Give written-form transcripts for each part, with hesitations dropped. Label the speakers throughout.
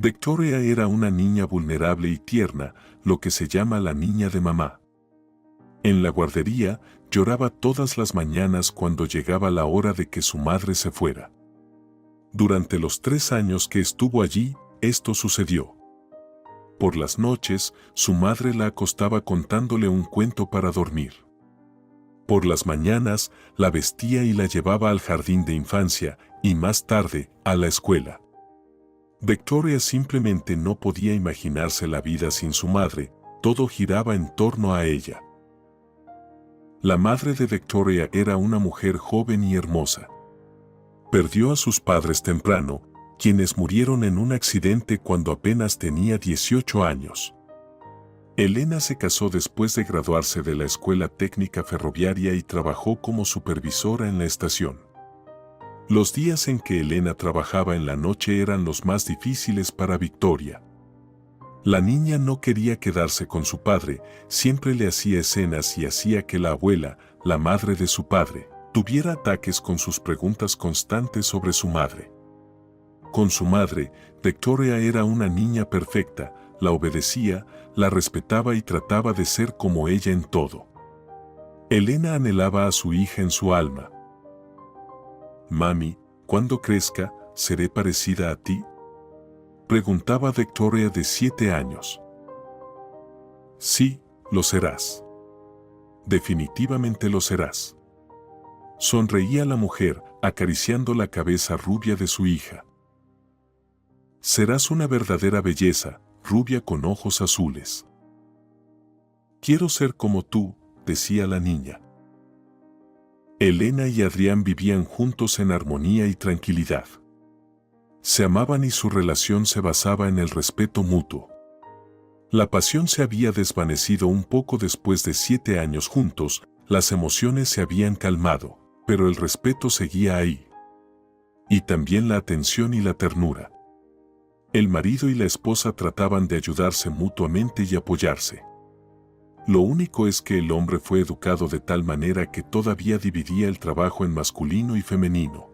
Speaker 1: Victoria era una niña vulnerable y tierna, lo que se llama la niña de mamá. En la guardería, lloraba todas las mañanas cuando llegaba la hora de que su madre se fuera. Durante los 3 años que estuvo allí, esto sucedió. Por las noches, su madre la acostaba contándole un cuento para dormir. Por las mañanas, la vestía y la llevaba al jardín de infancia, y más tarde, a la escuela. Victoria simplemente no podía imaginarse la vida sin su madre, todo giraba en torno a ella. La madre de Victoria era una mujer joven y hermosa. Perdió a sus padres temprano, quienes murieron en un accidente cuando apenas tenía 18 años. Elena se casó después de graduarse de la Escuela Técnica Ferroviaria y trabajó como supervisora en la estación. Los días en que Elena trabajaba en la noche eran los más difíciles para Victoria. La niña no quería quedarse con su padre, siempre le hacía escenas y hacía que la abuela, la madre de su padre, tuviera ataques con sus preguntas constantes sobre su madre. Con su madre, Victoria era una niña perfecta, la obedecía, la respetaba y trataba de ser como ella en todo. Elena anhelaba a su hija en su alma. «Mami, cuando crezca, ¿seré parecida a ti?», preguntaba Victoria de 7 años. «Sí, lo serás. Definitivamente lo serás», sonreía la mujer, acariciando la cabeza rubia de su hija. «Serás una verdadera belleza, rubia con ojos azules». «Quiero ser como tú», decía la niña. Elena y Adrián vivían juntos en armonía y tranquilidad. Se amaban y su relación se basaba en el respeto mutuo. La pasión se había desvanecido un poco después de 7 años juntos, las emociones se habían calmado, pero el respeto seguía ahí. Y también la atención y la ternura. El marido y la esposa trataban de ayudarse mutuamente y apoyarse. Lo único es que el hombre fue educado de tal manera que todavía dividía el trabajo en masculino y femenino.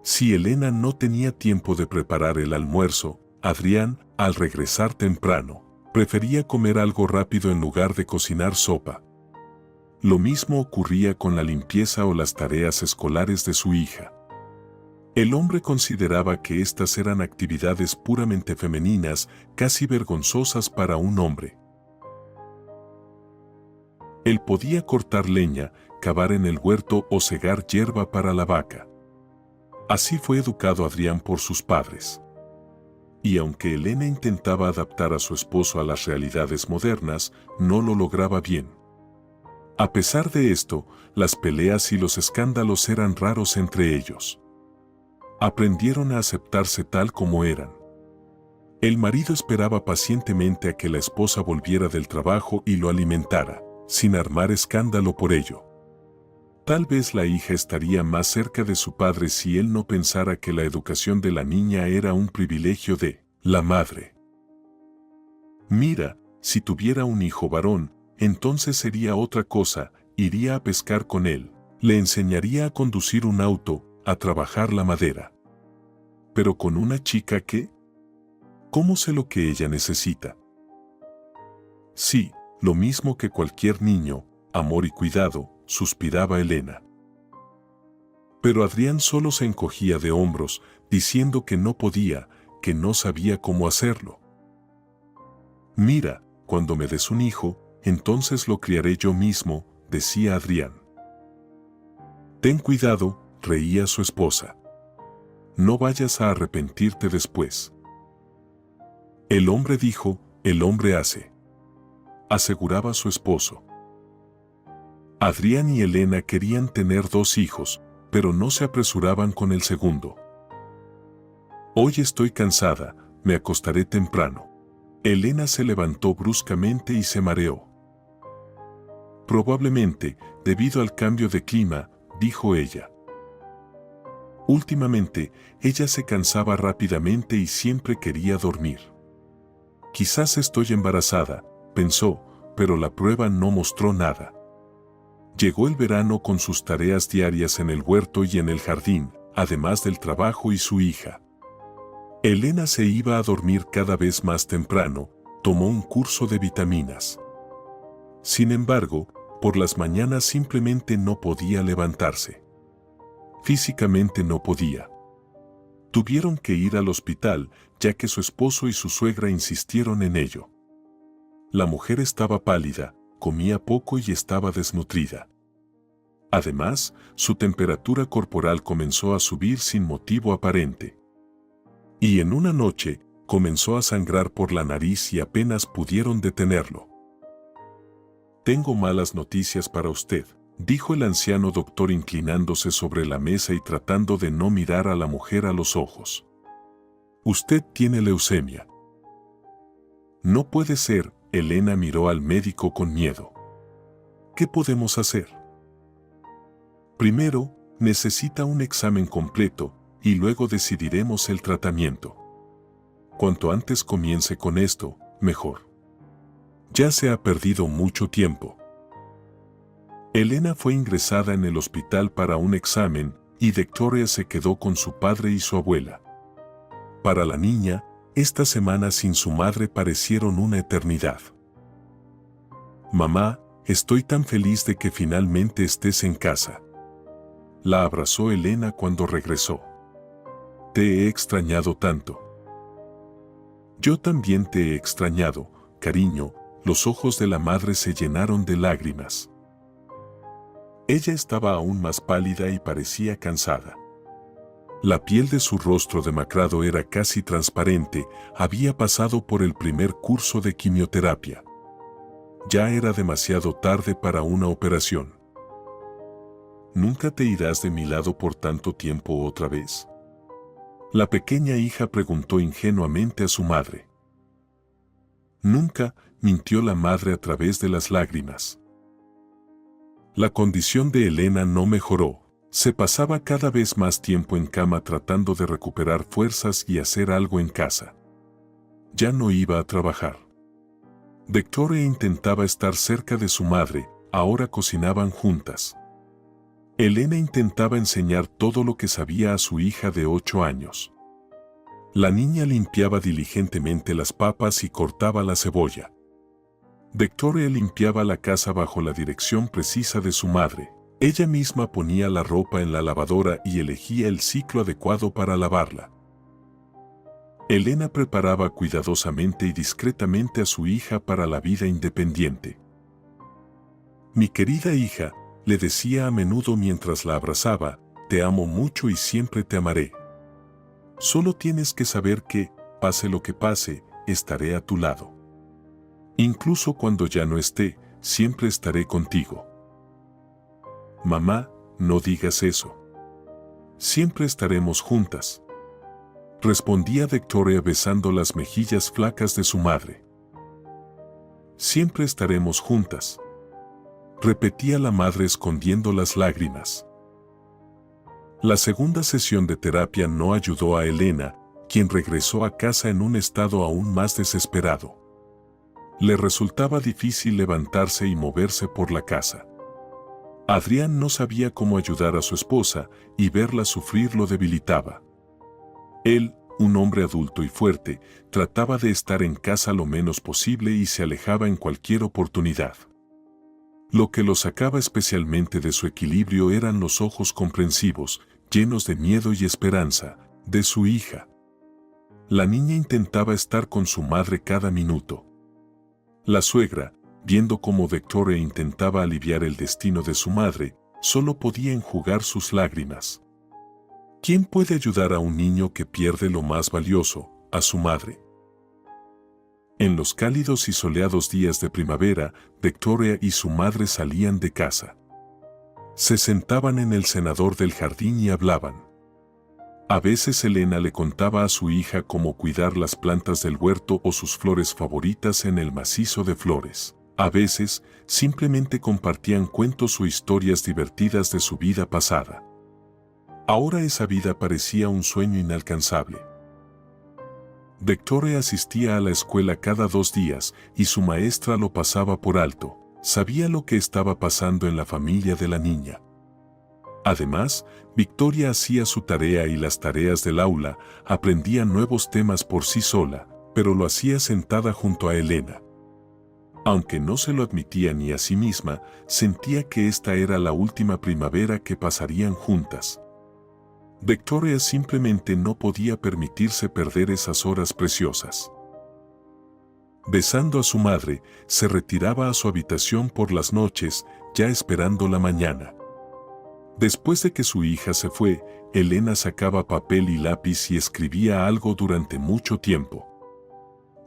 Speaker 1: Si Elena no tenía tiempo de preparar el almuerzo, Adrián, al regresar temprano, prefería comer algo rápido en lugar de cocinar sopa. Lo mismo ocurría con la limpieza o las tareas escolares de su hija. El hombre consideraba que estas eran actividades puramente femeninas, casi vergonzosas para un hombre. Él podía cortar leña, cavar en el huerto o segar hierba para la vaca. Así fue educado Adrián por sus padres. Y aunque Elena intentaba adaptar a su esposo a las realidades modernas, no lo lograba bien. A pesar de esto, las peleas y los escándalos eran raros entre ellos. Aprendieron a aceptarse tal como eran. El marido esperaba pacientemente a que la esposa volviera del trabajo y lo alimentara, sin armar escándalo por ello. Tal vez la hija estaría más cerca de su padre si él no pensara que la educación de la niña era un privilegio de la madre. Mira, si tuviera un hijo varón, entonces sería otra cosa, iría a pescar con él, le enseñaría a conducir un auto, a trabajar la madera. Pero con una chica que, ¿cómo sé lo que ella necesita? Sí, lo mismo que cualquier niño, amor y cuidado, suspiraba Elena. Pero Adrián solo se encogía de hombros, diciendo que no podía, que no sabía cómo hacerlo. Mira, cuando me des un hijo, entonces lo criaré yo mismo, decía Adrián. Ten cuidado, reía su esposa. No vayas a arrepentirte después. El hombre dijo, el hombre hace, aseguraba su esposo. Adrián y Elena querían tener 2 hijos, pero no se apresuraban con el segundo. Hoy estoy cansada, me acostaré temprano. Elena se levantó bruscamente y se mareó. Probablemente, debido al cambio de clima, dijo ella. Últimamente, ella se cansaba rápidamente y siempre quería dormir. Quizás estoy embarazada, pensó, pero la prueba no mostró nada. Llegó el verano con sus tareas diarias en el huerto y en el jardín, además del trabajo y su hija. Elena se iba a dormir cada vez más temprano, tomó un curso de vitaminas. Sin embargo, por las mañanas simplemente no podía levantarse. Físicamente no podía. Tuvieron que ir al hospital, ya que su esposo y su suegra insistieron en ello. La mujer estaba pálida, comía poco y estaba desnutrida. Además, su temperatura corporal comenzó a subir sin motivo aparente. Y en una noche, comenzó a sangrar por la nariz y apenas pudieron detenerlo. «Tengo malas noticias para usted», dijo el anciano doctor inclinándose sobre la mesa y tratando de no mirar a la mujer a los ojos. «Usted tiene leucemia». «No puede ser», Elena miró al médico con miedo. «¿Qué podemos hacer?» «Primero, necesita un examen completo y luego decidiremos el tratamiento. Cuanto antes comience con esto, mejor. Ya se ha perdido mucho tiempo». Elena fue ingresada en el hospital para un examen y Victoria se quedó con su padre y su abuela. Para la niña, estas semanas sin su madre parecieron una eternidad. «Mamá, estoy tan feliz de que finalmente estés en casa». La abrazó Elena cuando regresó. «Te he extrañado tanto». «Yo también te he extrañado, cariño». Los ojos de la madre se llenaron de lágrimas. Ella estaba aún más pálida y parecía cansada. La piel de su rostro demacrado era casi transparente, había pasado por el primer curso de quimioterapia. Ya era demasiado tarde para una operación. «¿Nunca te irás de mi lado por tanto tiempo otra vez?», la pequeña hija preguntó ingenuamente a su madre. «Nunca», mintió la madre a través de las lágrimas. La condición de Elena no mejoró, se pasaba cada vez más tiempo en cama tratando de recuperar fuerzas y hacer algo en casa. Ya no iba a trabajar. Victoria intentaba estar cerca de su madre, ahora cocinaban juntas. Elena intentaba enseñar todo lo que sabía a su hija de 8 años. La niña limpiaba diligentemente las papas y cortaba la cebolla. Victoria limpiaba la casa bajo la dirección precisa de su madre. Ella misma ponía la ropa en la lavadora y elegía el ciclo adecuado para lavarla. Elena preparaba cuidadosamente y discretamente a su hija para la vida independiente. «Mi querida hija», le decía a menudo mientras la abrazaba, «te amo mucho y siempre te amaré. Solo tienes que saber que, pase lo que pase, estaré a tu lado. Incluso cuando ya no esté, siempre estaré contigo». «Mamá, no digas eso. Siempre estaremos juntas», respondía Victoria besando las mejillas flacas de su madre. «Siempre estaremos juntas», repetía la madre escondiendo las lágrimas. La segunda sesión de terapia no ayudó a Elena, quien regresó a casa en un estado aún más desesperado. Le resultaba difícil levantarse y moverse por la casa. Adrián no sabía cómo ayudar a su esposa y verla sufrir lo debilitaba. Él, un hombre adulto y fuerte, trataba de estar en casa lo menos posible y se alejaba en cualquier oportunidad. Lo que lo sacaba especialmente de su equilibrio eran los ojos comprensivos, llenos de miedo y esperanza, de su hija. La niña intentaba estar con su madre cada minuto. La suegra, viendo cómo Victoria intentaba aliviar el destino de su madre, solo podía enjugar sus lágrimas. ¿Quién puede ayudar a un niño que pierde lo más valioso, a su madre? En los cálidos y soleados días de primavera, Victoria y su madre salían de casa. Se sentaban en el cenador del jardín y hablaban. A veces Elena le contaba a su hija cómo cuidar las plantas del huerto o sus flores favoritas en el macizo de flores. A veces, simplemente compartían cuentos o historias divertidas de su vida pasada. Ahora esa vida parecía un sueño inalcanzable. Victoria asistía a la escuela cada 2 días y su maestra lo pasaba por alto. Sabía lo que estaba pasando en la familia de la niña. Además, Victoria hacía su tarea y las tareas del aula, aprendía nuevos temas por sí sola, pero lo hacía sentada junto a Elena. Aunque no se lo admitía ni a sí misma, sentía que esta era la última primavera que pasarían juntas. Victoria simplemente no podía permitirse perder esas horas preciosas. Besando a su madre, se retiraba a su habitación por las noches, ya esperando la mañana. Después de que su hija se fue, Elena sacaba papel y lápiz y escribía algo durante mucho tiempo.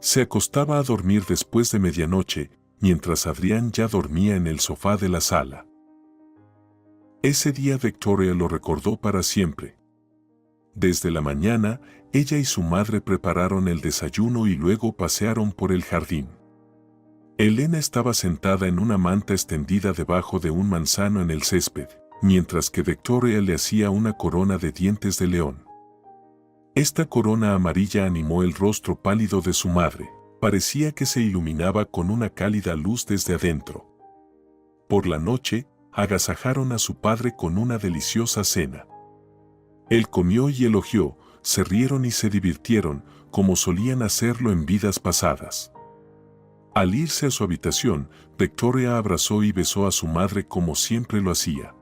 Speaker 1: Se acostaba a dormir después de medianoche, mientras Adrián ya dormía en el sofá de la sala. Ese día Victoria lo recordó para siempre. Desde la mañana, ella y su madre prepararon el desayuno y luego pasearon por el jardín. Elena estaba sentada en una manta extendida debajo de un manzano en el césped, mientras que Victoria le hacía una corona de dientes de león. Esta corona amarilla animó el rostro pálido de su madre, parecía que se iluminaba con una cálida luz desde adentro. Por la noche, agasajaron a su padre con una deliciosa cena. Él comió y elogió, se rieron y se divirtieron, como solían hacerlo en vidas pasadas. Al irse a su habitación, Victoria abrazó y besó a su madre como siempre lo hacía.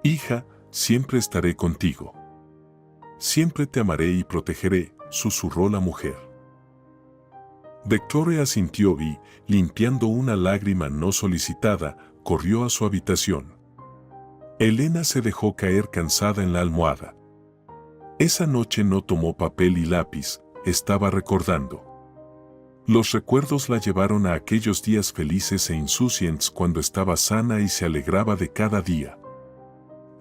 Speaker 1: «Hija, siempre estaré contigo. Siempre te amaré y protegeré», susurró la mujer. Victoria asintió y, limpiando una lágrima no solicitada, corrió a su habitación. Elena se dejó caer cansada en la almohada. Esa noche no tomó papel y lápiz, estaba recordando. Los recuerdos la llevaron a aquellos días felices e insouciants cuando estaba sana y se alegraba de cada día.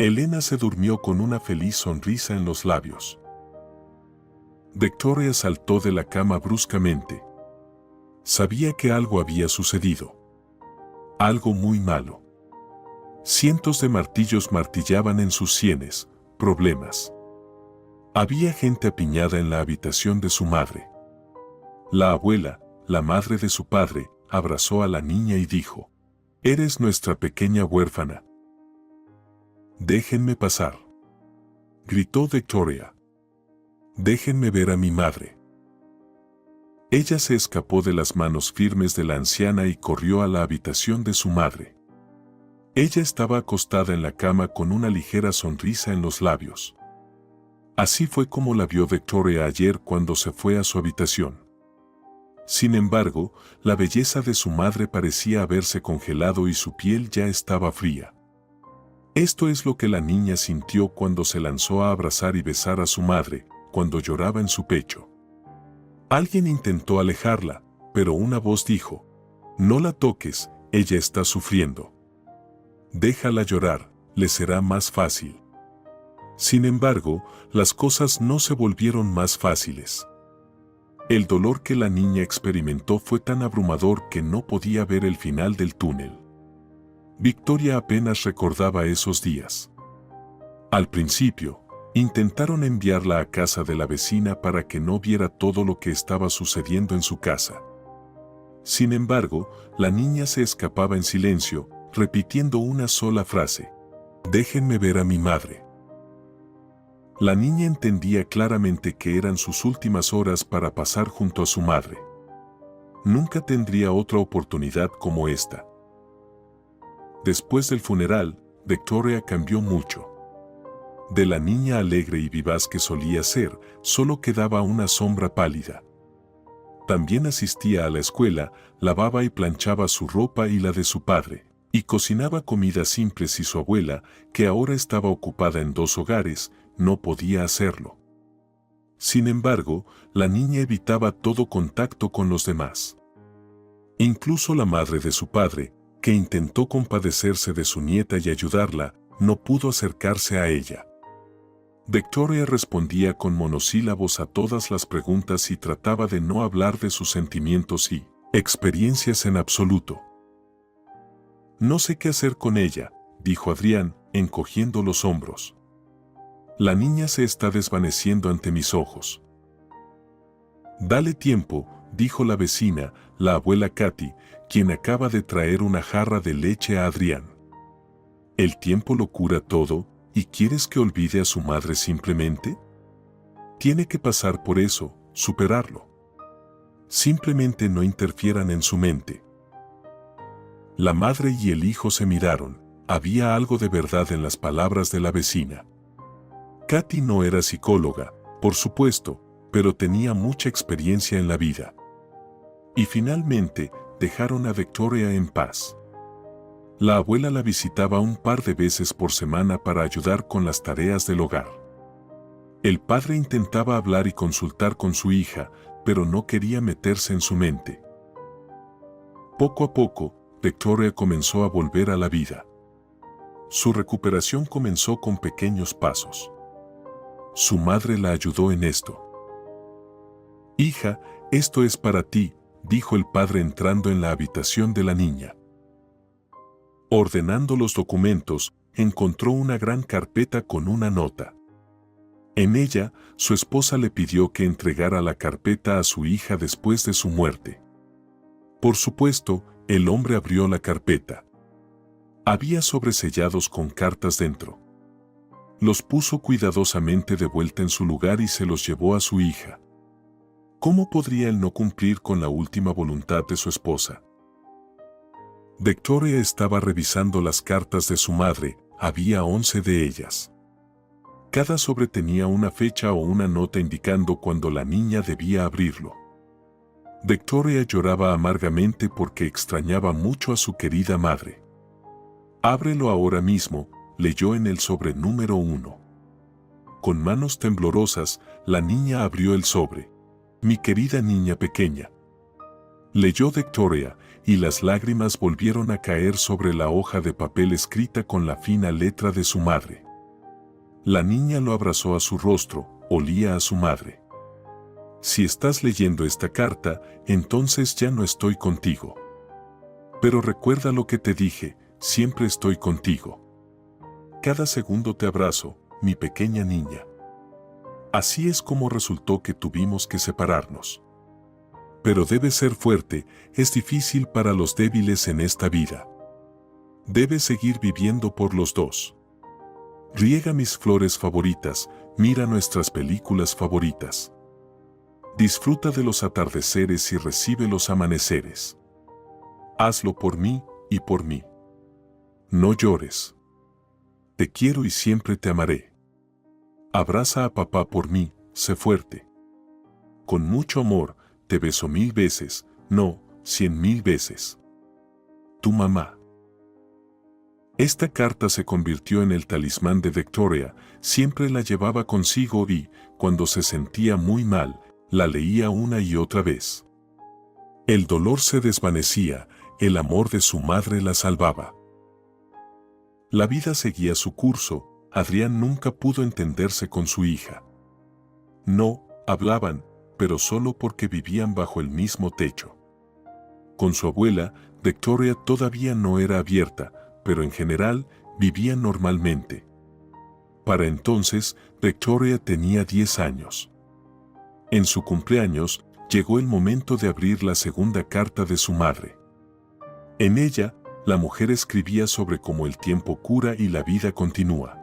Speaker 1: Elena se durmió con una feliz sonrisa en los labios. Victoria saltó de la cama bruscamente. Sabía que algo había sucedido. Algo muy malo. Cientos de martillos martillaban en sus sienes, problemas. Había gente apiñada en la habitación de su madre. La abuela, la madre de su padre, abrazó a la niña y dijo: «Eres nuestra pequeña huérfana». «Déjenme pasar», gritó Victoria. «Déjenme ver a mi madre». Ella se escapó de las manos firmes de la anciana y corrió a la habitación de su madre. Ella estaba acostada en la cama con una ligera sonrisa en los labios. Así fue como la vio Victoria ayer cuando se fue a su habitación. Sin embargo, la belleza de su madre parecía haberse congelado y su piel ya estaba fría. Esto es lo que la niña sintió cuando se lanzó a abrazar y besar a su madre, cuando lloraba en su pecho. Alguien intentó alejarla, pero una voz dijo: «No la toques, ella está sufriendo. Déjala llorar, le será más fácil». Sin embargo, las cosas no se volvieron más fáciles. El dolor que la niña experimentó fue tan abrumador que no podía ver el final del túnel. Victoria apenas recordaba esos días. Al principio, intentaron enviarla a casa de la vecina para que no viera todo lo que estaba sucediendo en su casa. Sin embargo, la niña se escapaba en silencio, repitiendo una sola frase: «Déjenme ver a mi madre». La niña entendía claramente que eran sus últimas horas para pasar junto a su madre. Nunca tendría otra oportunidad como esta. Después del funeral, Victoria cambió mucho. De la niña alegre y vivaz que solía ser, solo quedaba una sombra pálida. También asistía a la escuela, lavaba y planchaba su ropa y la de su padre, y cocinaba comidas simples y su abuela, que ahora estaba ocupada en 2 hogares, no podía hacerlo. Sin embargo, la niña evitaba todo contacto con los demás. Incluso la madre de su padre, que intentó compadecerse de su nieta y ayudarla, no pudo acercarse a ella. Victoria respondía con monosílabos a todas las preguntas y trataba de no hablar de sus sentimientos y experiencias en absoluto. «No sé qué hacer con ella», dijo Adrián, encogiendo los hombros. «La niña se está desvaneciendo ante mis ojos». «Dale tiempo», dijo la vecina, la abuela Katy, quien acaba de traer una jarra de leche a Adrián. ¿El tiempo lo cura todo y quieres que olvide a su madre simplemente? Tiene que pasar por eso, superarlo. Simplemente no interfieran en su mente. La madre y el hijo se miraron. Había algo de verdad en las palabras de la vecina. Katy no era psicóloga, por supuesto, pero tenía mucha experiencia en la vida. Y finalmente, dejaron a Victoria en paz. La abuela la visitaba un par de veces por semana para ayudar con las tareas del hogar. El padre intentaba hablar y consultar con su hija, pero no quería meterse en su mente. Poco a poco, Victoria comenzó a volver a la vida. Su recuperación comenzó con pequeños pasos. Su madre la ayudó en esto. «Hija, esto es para ti», dijo el padre entrando en la habitación de la niña. Ordenando los documentos, encontró una gran carpeta con una nota. En ella, su esposa le pidió que entregara la carpeta a su hija después de su muerte. Por supuesto, el hombre abrió la carpeta. Había sobresellados con cartas dentro. Los puso cuidadosamente de vuelta en su lugar y se los llevó a su hija. ¿Cómo podría él no cumplir con la última voluntad de su esposa? Victoria estaba revisando las cartas de su madre, había 11 de ellas. Cada sobre tenía una fecha o una nota indicando cuándo la niña debía abrirlo. Victoria lloraba amargamente porque extrañaba mucho a su querida madre. «Ábrelo ahora mismo», leyó en el sobre número 1. Con manos temblorosas, la niña abrió el sobre. «Mi querida niña pequeña», leyó Victoria, y las lágrimas volvieron a caer sobre la hoja de papel escrita con la fina letra de su madre. La niña lo abrazó a su rostro, olía a su madre. «Si estás leyendo esta carta, entonces ya no estoy contigo. Pero recuerda lo que te dije, siempre estoy contigo. Cada segundo te abrazo, mi pequeña niña». Así es como resultó que tuvimos que separarnos. Pero debes ser fuerte, es difícil para los débiles en esta vida. Debes seguir viviendo por los dos. Riega mis flores favoritas, mira nuestras películas favoritas. Disfruta de los atardeceres y recibe los amaneceres. Hazlo por mí y por mí. No llores. Te quiero y siempre te amaré. Abraza a papá por mí, sé fuerte. Con mucho amor, te beso 1000 veces, no, 100.000 veces. Tu mamá. Esta carta se convirtió en el talismán de Victoria, siempre la llevaba consigo y, cuando se sentía muy mal, la leía una y otra vez. El dolor se desvanecía, el amor de su madre la salvaba. La vida seguía su curso, Adrián nunca pudo entenderse con su hija. No, hablaban, pero solo porque vivían bajo el mismo techo. Con su abuela, Victoria todavía no era abierta, pero en general, vivían normalmente. Para entonces, Victoria tenía 10 años. En su cumpleaños, llegó el momento de abrir la segunda carta de su madre. En ella, la mujer escribía sobre cómo el tiempo cura y la vida continúa.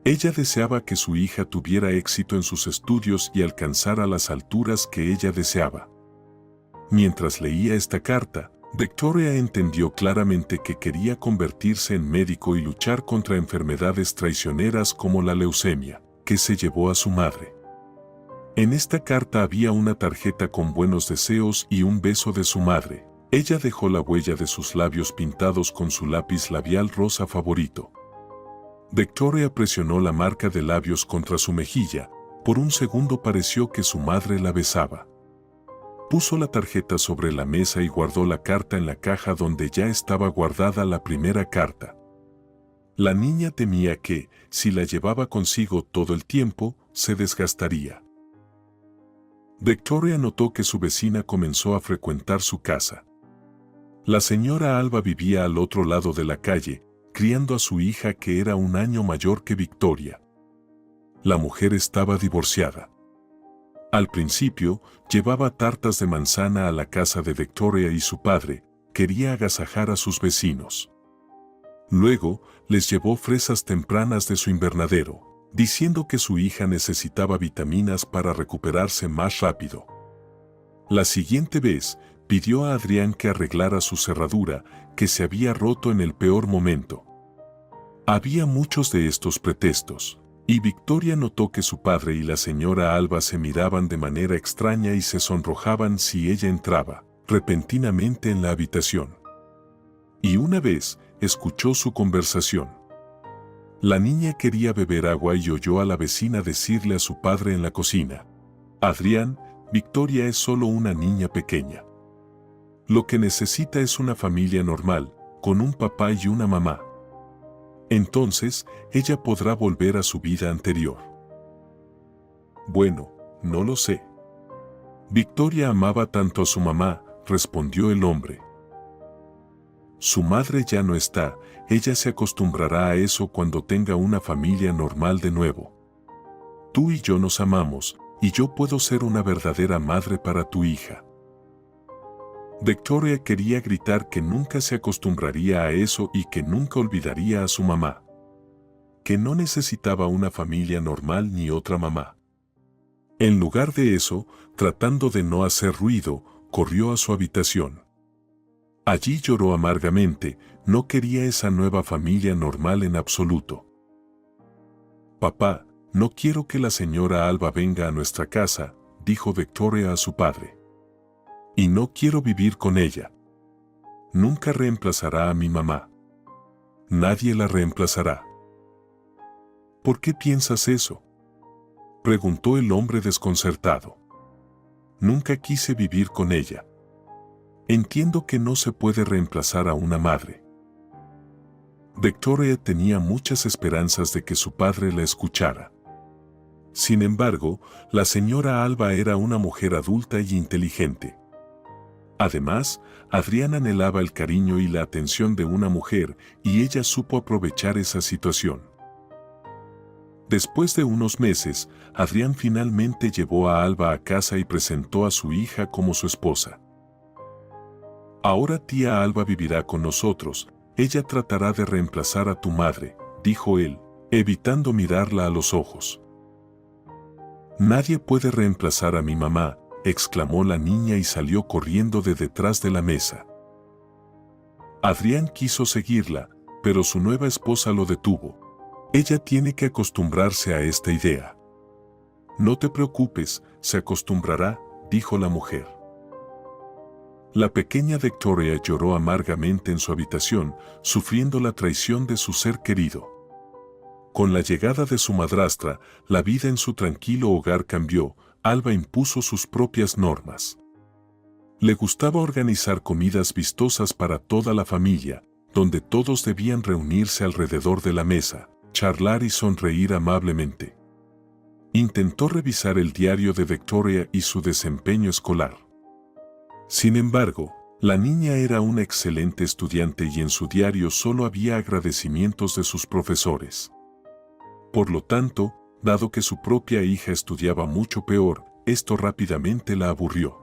Speaker 1: Ella deseaba que su hija tuviera éxito en sus estudios y alcanzara las alturas que ella deseaba. Mientras leía esta carta, Victoria entendió claramente que quería convertirse en médico y luchar contra enfermedades traicioneras como la leucemia, que se llevó a su madre. En esta carta había una tarjeta con buenos deseos y un beso de su madre. Ella dejó la huella de sus labios pintados con su lápiz labial rosa favorito. Victoria presionó la marca de labios contra su mejilla. Por un segundo pareció que su madre la besaba. Puso la tarjeta sobre la mesa y guardó la carta en la caja donde ya estaba guardada la primera carta. La niña temía que, si la llevaba consigo todo el tiempo, se desgastaría. Victoria notó que su vecina comenzó a frecuentar su casa. La señora Alba vivía al otro lado de la calle, criando a su hija que era un año mayor que Victoria. La mujer estaba divorciada. Al principio, llevaba tartas de manzana a la casa de Victoria y su padre quería agasajar a sus vecinos. Luego, les llevó fresas tempranas de su invernadero, diciendo que su hija necesitaba vitaminas para recuperarse más rápido. La siguiente vez, pidió a Adrián que arreglara su cerradura, que se había roto en el peor momento. Había muchos de estos pretextos, y Victoria notó que su padre y la señora Alba se miraban de manera extraña y se sonrojaban si ella entraba repentinamente en la habitación. Y una vez, escuchó su conversación. La niña quería beber agua y oyó a la vecina decirle a su padre en la cocina: Adrián, Victoria es solo una niña pequeña. Lo que necesita es una familia normal, con un papá y una mamá. Entonces, ella podrá volver a su vida anterior. Bueno, no lo sé. Victoria amaba tanto a su mamá, respondió el hombre. Su madre ya no está, ella se acostumbrará a eso cuando tenga una familia normal de nuevo. Tú y yo nos amamos, y yo puedo ser una verdadera madre para tu hija. Victoria quería gritar que nunca se acostumbraría a eso y que nunca olvidaría a su mamá. Que no necesitaba una familia normal ni otra mamá. En lugar de eso, tratando de no hacer ruido, corrió a su habitación. Allí lloró amargamente, no quería esa nueva familia normal en absoluto. Papá, no quiero que la señora Alba venga a nuestra casa, dijo Victoria a su padre. Y no quiero vivir con ella. Nunca reemplazará a mi mamá. Nadie la reemplazará. ¿Por qué piensas eso?, preguntó el hombre desconcertado. Nunca quise vivir con ella. Entiendo que no se puede reemplazar a una madre. Victoria tenía muchas esperanzas de que su padre la escuchara. Sin embargo, la señora Alba era una mujer adulta y inteligente. Además, Adrián anhelaba el cariño y la atención de una mujer, y ella supo aprovechar esa situación. Después de unos meses, Adrián finalmente llevó a Alba a casa y presentó a su hija como su esposa. Ahora tía Alba vivirá con nosotros, ella tratará de reemplazar a tu madre, dijo él, evitando mirarla a los ojos. Nadie puede reemplazar a mi mamá, exclamó la niña y salió corriendo de detrás de la mesa. Adrián quiso seguirla, pero su nueva esposa lo detuvo. Ella tiene que acostumbrarse a esta idea. No te preocupes, se acostumbrará, dijo la mujer. La pequeña Victoria lloró amargamente en su habitación, sufriendo la traición de su ser querido. Con la llegada de su madrastra, la vida en su tranquilo hogar cambió. Alba impuso sus propias normas. Le gustaba organizar comidas vistosas para toda la familia, donde todos debían reunirse alrededor de la mesa, charlar y sonreír amablemente. Intentó revisar el diario de Victoria y su desempeño escolar. Sin embargo, la niña era una excelente estudiante y en su diario solo había agradecimientos de sus profesores. Por lo tanto, dado que su propia hija estudiaba mucho peor, esto rápidamente la aburrió.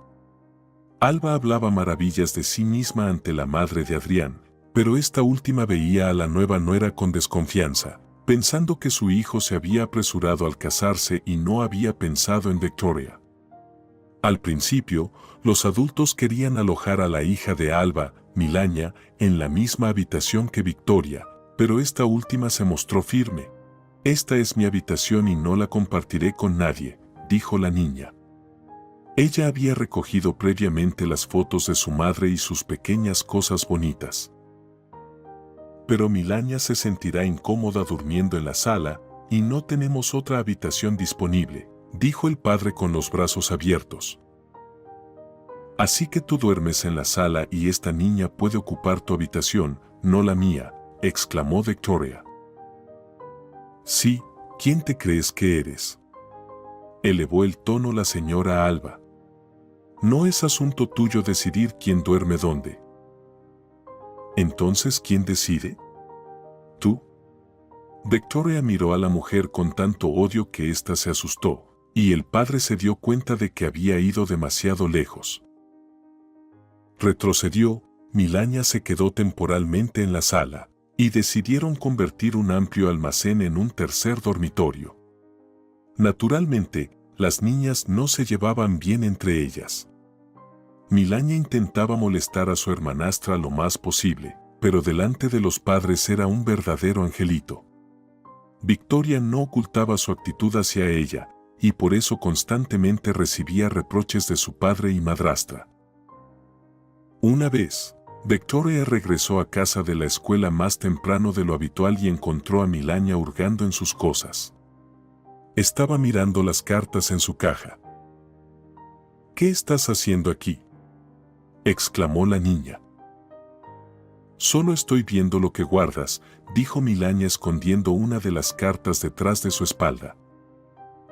Speaker 1: Alba hablaba maravillas de sí misma ante la madre de Adrián, pero esta última veía a la nueva nuera con desconfianza, pensando que su hijo se había apresurado al casarse y no había pensado en Victoria. Al principio, los adultos querían alojar a la hija de Alba, Milagna, en la misma habitación que Victoria, pero esta última se mostró firme. Esta es mi habitación y no la compartiré con nadie, dijo la niña. Ella había recogido previamente las fotos de su madre y sus pequeñas cosas bonitas. Pero Milagna se sentirá incómoda durmiendo en la sala, y no tenemos otra habitación disponible, dijo el padre con los brazos abiertos. Así que tú duermes en la sala y esta niña puede ocupar tu habitación, no la mía, exclamó Victoria. Sí, ¿quién te crees que eres?, elevó el tono la señora Alba. No es asunto tuyo decidir quién duerme dónde. Entonces, ¿quién decide? ¿Tú? Victoria miró a la mujer con tanto odio que ésta se asustó, y el padre se dio cuenta de que había ido demasiado lejos. Retrocedió, Milagna se quedó temporalmente en la sala, y decidieron convertir un amplio almacén en un tercer dormitorio. Naturalmente, las niñas no se llevaban bien entre ellas. Milania intentaba molestar a su hermanastra lo más posible, pero delante de los padres era un verdadero angelito. Victoria no ocultaba su actitud hacia ella, y por eso constantemente recibía reproches de su padre y madrastra. Una vez, Victoria regresó a casa de la escuela más temprano de lo habitual y encontró a Milania hurgando en sus cosas. Estaba mirando las cartas en su caja. «¿Qué estás haciendo aquí?», exclamó la niña. «Solo estoy viendo lo que guardas», dijo Milania escondiendo una de las cartas detrás de su espalda.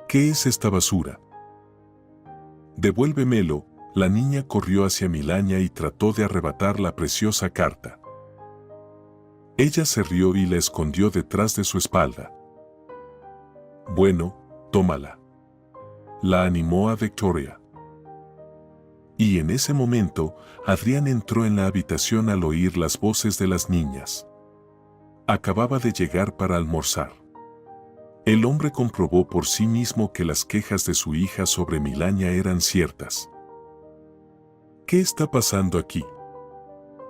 Speaker 1: «¿Qué es esta basura?». «Devuélvemelo». La niña corrió hacia Milania y trató de arrebatar la preciosa carta. Ella se rió y la escondió detrás de su espalda. «Bueno, tómala», la animó a Victoria. Y en ese momento, Adrián entró en la habitación al oír las voces de las niñas. Acababa de llegar para almorzar. El hombre comprobó por sí mismo que las quejas de su hija sobre Milania eran ciertas. «¿Qué está pasando aquí?»,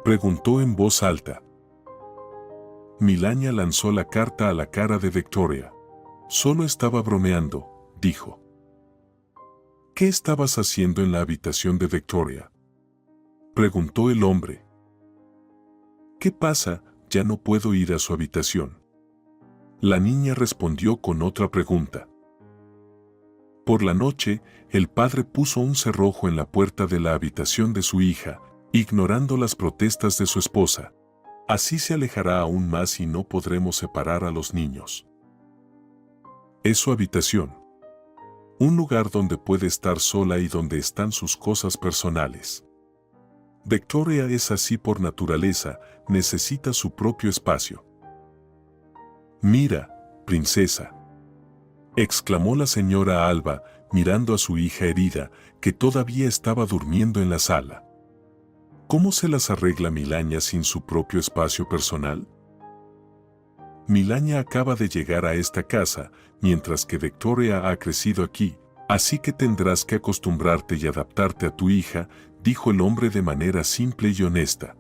Speaker 1: preguntó en voz alta. Milania lanzó la carta a la cara de Victoria. «Solo estaba bromeando», dijo. «¿Qué estabas haciendo en la habitación de Victoria?», preguntó el hombre. «¿Qué pasa? Ya no puedo ir a su habitación». La niña respondió con otra pregunta. Por la noche, el padre puso un cerrojo en la puerta de la habitación de su hija, ignorando las protestas de su esposa. Así se alejará aún más y no podremos separar a los niños. Es su habitación. Un lugar donde puede estar sola y donde están sus cosas personales. Victoria es así por naturaleza, necesita su propio espacio. «Mira, princesa», exclamó la señora Alba, mirando a su hija herida, que todavía estaba durmiendo en la sala. «¿Cómo se las arregla Milania sin su propio espacio personal?». «Milania acaba de llegar a esta casa, mientras que Victoria ha crecido aquí, así que tendrás que acostumbrarte y adaptarte a tu hija», dijo el hombre de manera simple y honesta.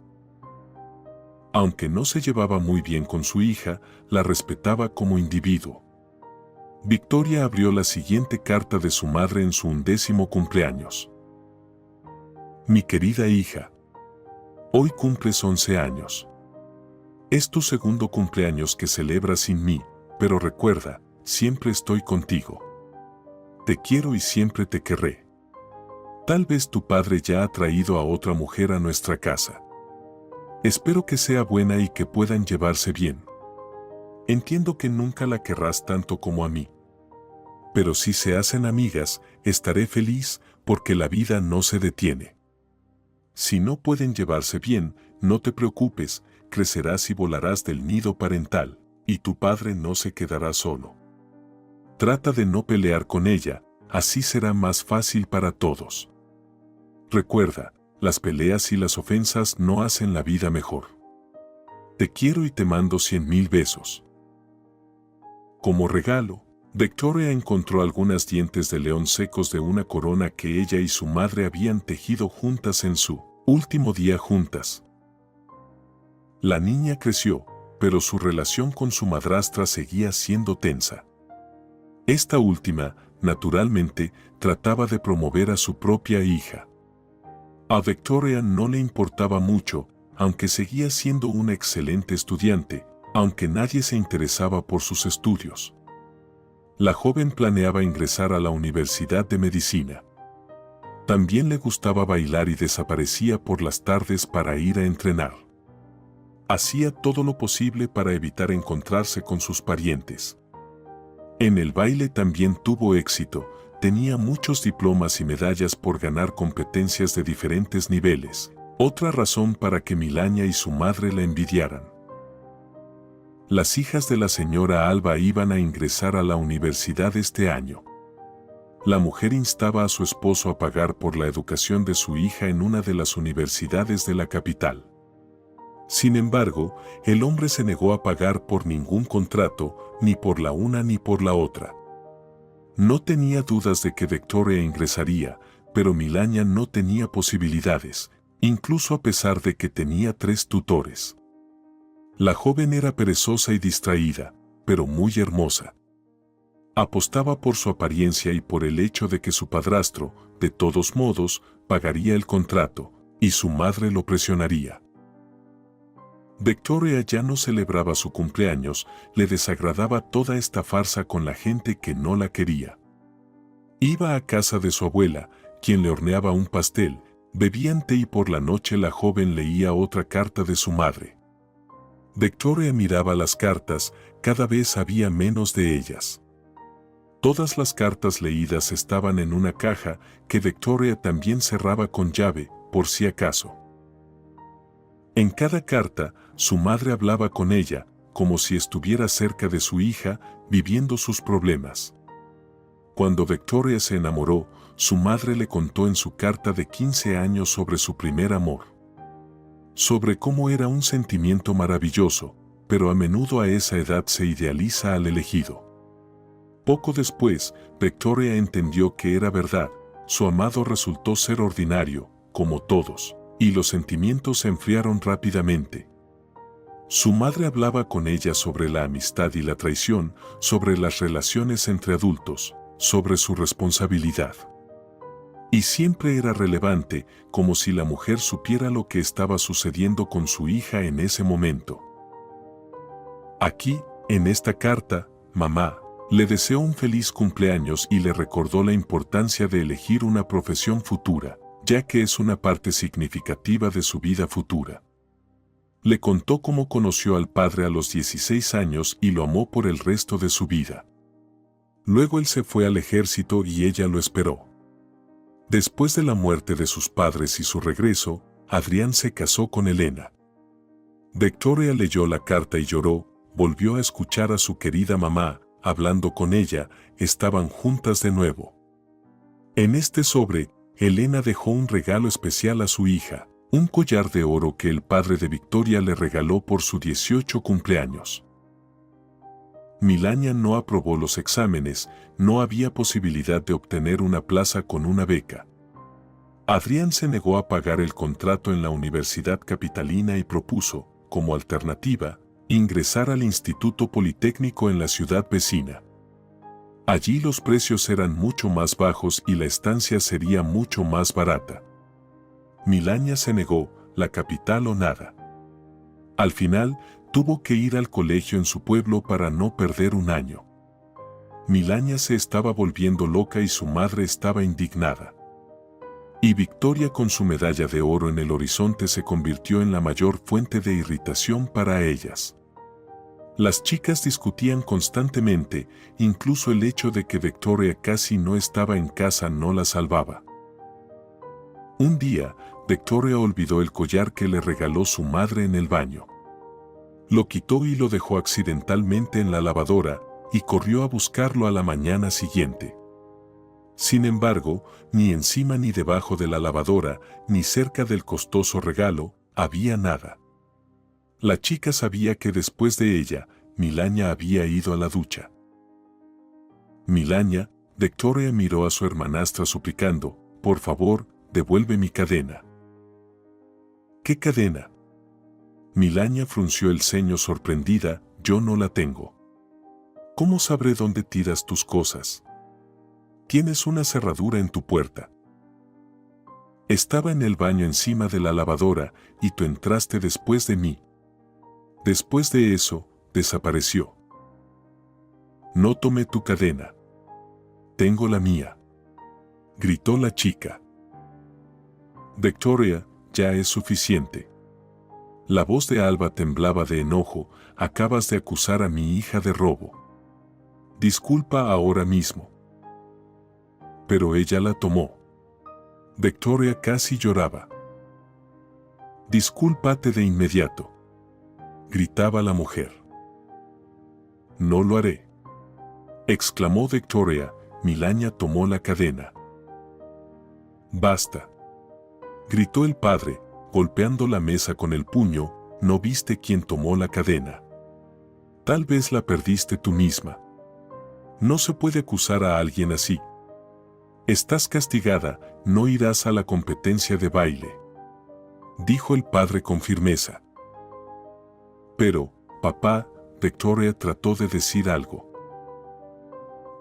Speaker 1: Aunque no se llevaba muy bien con su hija, la respetaba como individuo. Victoria abrió la siguiente carta de su madre en su 11º cumpleaños. «Mi querida hija, hoy cumples 11 años. Es tu segundo cumpleaños que celebras sin mí, pero recuerda, siempre estoy contigo. Te quiero y siempre te querré. Tal vez tu padre ya ha traído a otra mujer a nuestra casa. Espero que sea buena y que puedan llevarse bien. Entiendo que nunca la querrás tanto como a mí. Pero si se hacen amigas, estaré feliz porque la vida no se detiene. Si no pueden llevarse bien, no te preocupes, crecerás y volarás del nido parental, y tu padre no se quedará solo. Trata de no pelear con ella, así será más fácil para todos. Recuerda, las peleas y las ofensas no hacen la vida mejor. Te quiero y te mando 100.000 besos». Como regalo, Victoria encontró algunos dientes de león secos de una corona que ella y su madre habían tejido juntas en su último día juntas. La niña creció, pero su relación con su madrastra seguía siendo tensa. Esta última, naturalmente, trataba de promover a su propia hija. A Victoria no le importaba mucho, aunque seguía siendo una excelente estudiante, aunque nadie se interesaba por sus estudios. La joven planeaba ingresar a la Universidad de Medicina. También le gustaba bailar y desaparecía por las tardes para ir a entrenar. Hacía todo lo posible para evitar encontrarse con sus parientes. En el baile también tuvo éxito, tenía muchos diplomas y medallas por ganar competencias de diferentes niveles, otra razón para que Milania y su madre la envidiaran. Las hijas de la señora Alba iban a ingresar a la universidad este año. La mujer instaba a su esposo a pagar por la educación de su hija en una de las universidades de la capital. Sin embargo, el hombre se negó a pagar por ningún contrato, ni por la una ni por la otra. No tenía dudas de que Victoria ingresaría, pero Milagna no tenía posibilidades, incluso a pesar de que tenía 3 tutores. La joven era perezosa y distraída, pero muy hermosa. Apostaba por su apariencia y por el hecho de que su padrastro, de todos modos, pagaría el contrato, y su madre lo presionaría. Victoria ya no celebraba su cumpleaños, le desagradaba toda esta farsa con la gente que no la quería. Iba a casa de su abuela, quien le horneaba un pastel, bebían té y por la noche la joven leía otra carta de su madre. Victoria miraba las cartas, cada vez había menos de ellas. Todas las cartas leídas estaban en una caja que Victoria también cerraba con llave, por si acaso. En cada carta, su madre hablaba con ella, como si estuviera cerca de su hija, viviendo sus problemas. Cuando Victoria se enamoró, su madre le contó en su carta de 15 años sobre su primer amor. Sobre cómo era un sentimiento maravilloso, pero a menudo a esa edad se idealiza al elegido. Poco después, Victoria entendió que era verdad, su amado resultó ser ordinario, como todos, y los sentimientos se enfriaron rápidamente. Su madre hablaba con ella sobre la amistad y la traición, sobre las relaciones entre adultos, sobre su responsabilidad. Y siempre era relevante, como si la mujer supiera lo que estaba sucediendo con su hija en ese momento. Aquí, en esta carta, mamá, le deseó un feliz cumpleaños y le recordó la importancia de elegir una profesión futura, ya que es una parte significativa de su vida futura. Le contó cómo conoció al padre a los 16 años y lo amó por el resto de su vida. Luego él se fue al ejército y ella lo esperó. Después de la muerte de sus padres y su regreso, Adrián se casó con Elena. Victoria leyó la carta y lloró, volvió a escuchar a su querida mamá, hablando con ella, estaban juntas de nuevo. En este sobre, Elena dejó un regalo especial a su hija, un collar de oro que el padre de Victoria le regaló por su 18 cumpleaños. Milagna no aprobó los exámenes, no había posibilidad de obtener una plaza con una beca. Adrián se negó a pagar el contrato en la Universidad Capitalina y propuso, como alternativa, ingresar al Instituto Politécnico en la ciudad vecina. Allí los precios eran mucho más bajos y la estancia sería mucho más barata. Milagna se negó, la capital o nada. Al final, tuvo que ir al colegio en su pueblo para no perder un año. Milagna se estaba volviendo loca y su madre estaba indignada. Y Victoria con su medalla de oro en el horizonte se convirtió en la mayor fuente de irritación para ellas. Las chicas discutían constantemente, incluso el hecho de que Victoria casi no estaba en casa no la salvaba. Un día, Victoria olvidó el collar que le regaló su madre en el baño. Lo quitó y lo dejó accidentalmente en la lavadora, y corrió a buscarlo a la mañana siguiente. Sin embargo, ni encima ni debajo de la lavadora, ni cerca del costoso regalo, había nada. La chica sabía que después de ella, Milagna había ido a la ducha. Milagna, Victoria miró a su hermanastra suplicando, por favor, devuelve mi cadena. ¿Qué cadena? Milagna frunció el ceño sorprendida, yo no la tengo. ¿Cómo sabré dónde tiras tus cosas? Tienes una cerradura en tu puerta. Estaba en el baño encima de la lavadora y tú entraste después de mí. Después de eso, desapareció. No tomé tu cadena. Tengo la mía. Gritó la chica. Victoria, ya es suficiente. La voz de Alba temblaba de enojo, acabas de acusar a mi hija de robo. Disculpa ahora mismo. Pero ella la tomó. Victoria casi lloraba. Discúlpate de inmediato. Gritaba la mujer. No lo haré. Exclamó Victoria, Milagna tomó la cadena. Basta. Gritó el padre, golpeando la mesa con el puño, no viste quién tomó la cadena. Tal vez la perdiste tú misma. No se puede acusar a alguien así. Estás castigada, no irás a la competencia de baile, dijo el padre con firmeza. Pero, papá, Victoria trató de decir algo.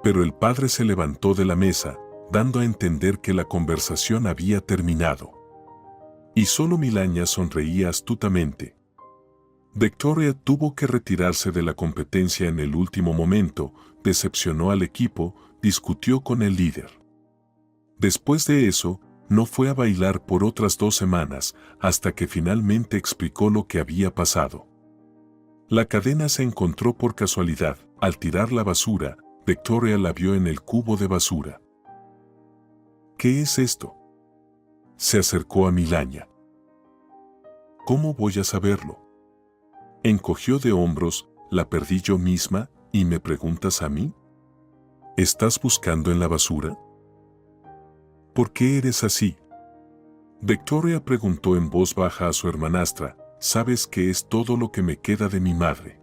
Speaker 1: Pero el padre se levantó de la mesa, dando a entender que la conversación había terminado. Y solo Milagna sonreía astutamente. Victoria tuvo que retirarse de la competencia en el último momento, decepcionó al equipo, discutió con el líder. Después de eso, no fue a bailar por otras 2 semanas, hasta que finalmente explicó lo que había pasado. La cadena se encontró por casualidad. Al tirar la basura, Victoria la vio en el cubo de basura. ¿Qué es esto? Se acercó a Milagna. ¿Cómo voy a saberlo? Encogió de hombros, la perdí yo misma, ¿y me preguntas a mí? ¿Estás buscando en la basura? ¿Por qué eres así? Victoria preguntó en voz baja a su hermanastra, ¿sabes qué es todo lo que me queda de mi madre?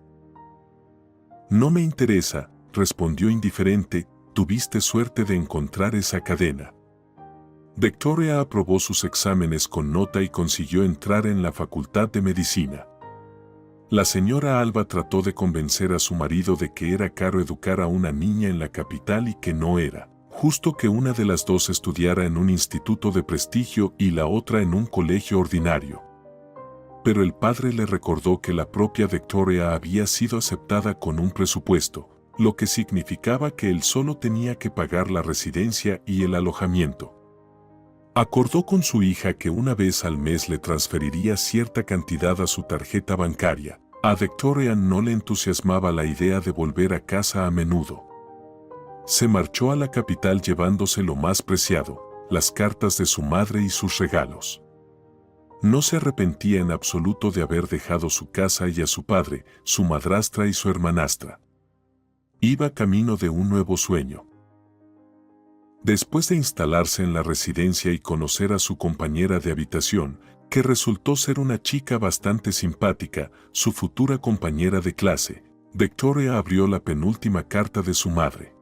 Speaker 1: No me interesa, respondió indiferente, tuviste suerte de encontrar esa cadena. Victoria aprobó sus exámenes con nota y consiguió entrar en la Facultad de Medicina. La señora Alba trató de convencer a su marido de que era caro educar a una niña en la capital y que no era justo que una de las dos estudiara en un instituto de prestigio y la otra en un colegio ordinario. Pero el padre le recordó que la propia Victoria había sido aceptada con un presupuesto, lo que significaba que él solo tenía que pagar la residencia y el alojamiento. Acordó con su hija que una vez al mes le transferiría cierta cantidad a su tarjeta bancaria. A Victoria no le entusiasmaba la idea de volver a casa a menudo. Se marchó a la capital llevándose lo más preciado, las cartas de su madre y sus regalos. No se arrepentía en absoluto de haber dejado su casa y a su padre, su madrastra y su hermanastra. Iba camino de un nuevo sueño. Después de instalarse en la residencia y conocer a su compañera de habitación, que resultó ser una chica bastante simpática, su futura compañera de clase, Victoria abrió la penúltima carta de su madre.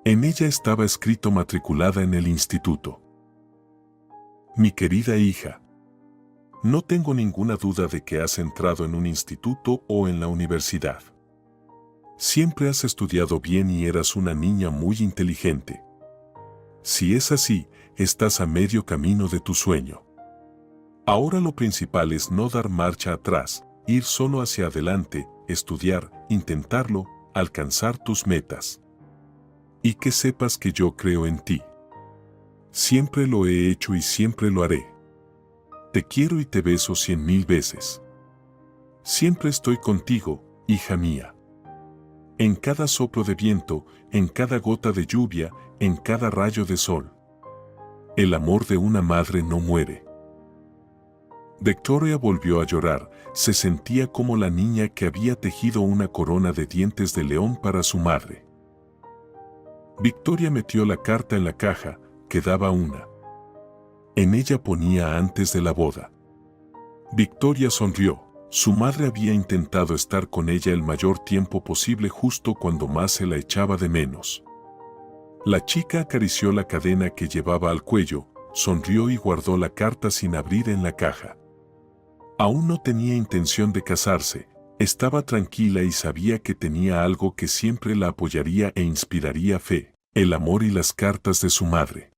Speaker 1: En ella estaba escrito matriculada en el instituto. Mi querida hija, no tengo ninguna duda de que has entrado en un instituto o en la universidad. Siempre has estudiado bien y eras una niña muy inteligente. Si es así, estás a medio camino de tu sueño. Ahora lo principal es no dar marcha atrás, ir solo hacia adelante, estudiar, intentarlo, alcanzar tus metas. Y que sepas que yo creo en ti. Siempre lo he hecho y siempre lo haré. Te quiero y te beso 100.000 veces. Siempre estoy contigo, hija mía. En cada soplo de viento, en cada gota de lluvia, en cada rayo de sol. El amor de una madre no muere. Victoria volvió a llorar, se sentía como la niña que había tejido una corona de dientes de león para su madre. Victoria metió la carta en la caja, quedaba una. En ella ponía antes de la boda. Victoria sonrió. Su madre había intentado estar con ella el mayor tiempo posible justo cuando más se la echaba de menos. La chica acarició la cadena que llevaba al cuello, sonrió y guardó la carta sin abrir en la caja. Aún no tenía intención de casarse, estaba tranquila y sabía que tenía algo que siempre la apoyaría e inspiraría fe, el amor y las cartas de su madre.